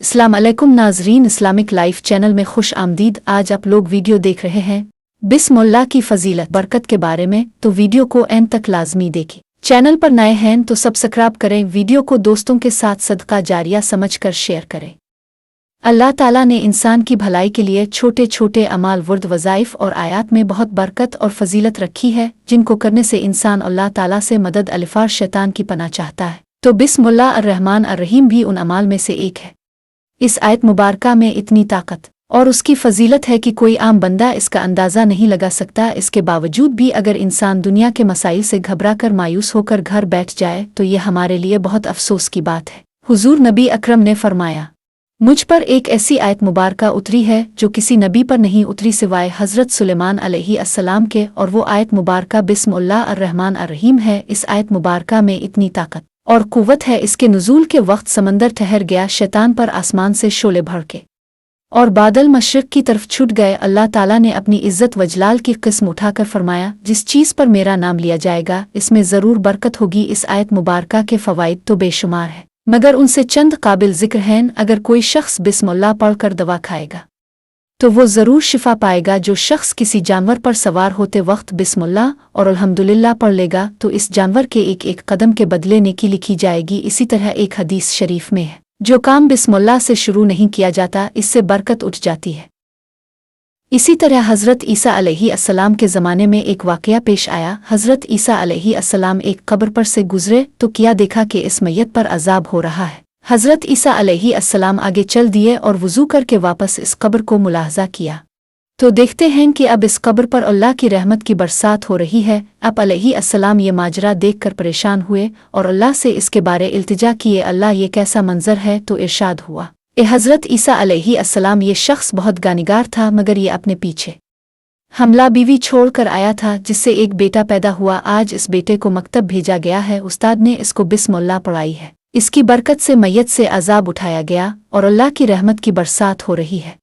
अस्सलाम अलैकुम नाजरीन, इस्लामिक लाइफ चैनल में खुश आमदीद। आज आप लोग वीडियो देख रहे हैं बिस्मिल्लाह की फजीलत बरकत के बारे में, तो वीडियो को एंड तक लाजमी देखें। चैनल पर नए हैं तो सब्सक्राइब करें, वीडियो को दोस्तों के साथ सदका जारिया समझकर शेयर करें। अल्लाह ताला ने इंसान की भलाई के लिए छोटे छोटे अमाल, वर्द, वज़ाइफ और आयात में बहुत बरकत और फजीलत रखी है, जिनको करने से इंसान अल्लाह ताला से मदद अलिफार शैतान की पनाह चाहता है। तो बिस्मिल्लाह अर्रहमान अर्रहीम भी उन अमाल में से एक है। इस आयत मुबारका में इतनी ताकत और उसकी फजीलत है कि कोई आम बंदा इसका अंदाज़ा नहीं लगा सकता। इसके बावजूद भी अगर इंसान दुनिया के मसाइल से घबरा कर मायूस होकर घर बैठ जाए तो ये हमारे लिए बहुत अफसोस की बात है। हुजूर नबी अकरम ने फरमाया, मुझ पर एक ऐसी आयत मुबारका उतरी है जो किसी नबी पर नहीं उतरी सिवाय हज़रत सुलेमान अलैहिस्सलाम के, और वो आयत मुबारका बिस्मिल्लाह अर्रहमान अर्रहीम है। इस आयत मुबारका में इतनी ताकत और कुव्वत है, इसके नुज़ूल के वक्त समंदर ठहर गया, शैतान पर आसमान से शोले भड़के और बादल मशरिक़ की तरफ छूट गए। अल्लाह ताला ने अपनी इज़्ज़त वजलाल की किस्म उठाकर फरमाया, जिस चीज़ पर मेरा नाम लिया जाएगा इसमें ज़रूर बरकत होगी। इस आयत मुबारका के फ़वाइद तो बेशुमार हैं, मगर उनसे चंद काबिल ज़िक्र हैं। अगर कोई शख्स बिस्मिल्लाह पढ़कर दवा खाएगा तो वो ज़रूर शिफा पाएगा। जो शख्स किसी जानवर पर सवार होते वक्त बिस्मिल्लाह और अल्हम्दुलिल्लाह पढ़ लेगा तो इस जानवर के एक एक कदम के बदले नेकी लिखी जाएगी। इसी तरह एक हदीस शरीफ में है, जो काम बिस्मिल्लाह से शुरू नहीं किया जाता इससे बरकत उठ जाती है। इसी तरह हज़रत ईसा अलैहिस्सलाम के ज़माने में एक वाक़या पेश आया। हज़रत ईसा अलैहिस्सलाम एक कब्र पर से गुज़रे तो क्या देखा कि इस मैयत पर अज़ाब हो रहा है। हज़रत ईसा अलैहिस्सलाम आगे चल दिए और वज़ू करके वापस इस कब्र को मुलाहज़ा किया तो देखते हैं कि अब इस कब्र पर अल्लाह की रहमत की बरसात हो रही है। अब अलैहिस्सलाम ये माजरा देखकर परेशान हुए और अल्लाह से इसके बारे इल्तिजा किए, अल्लाह ये कैसा मंजर है। तो इरशाद हुआ, हज़रत ईसा अलैहिस्सलाम ये शख्स बहुत गानिगार था, मगर ये अपने पीछे हमला बीवी छोड़ कर आया था, जिससे एक बेटा पैदा हुआ। आज इस बेटे को मकतब भेजा गया है, उस्ताद ने इसको बिस्मिल्लाह पढ़ाई है, इसकी बरकत से मैयत से अजाब उठाया गया और अल्लाह की रहमत की बरसात हो रही है।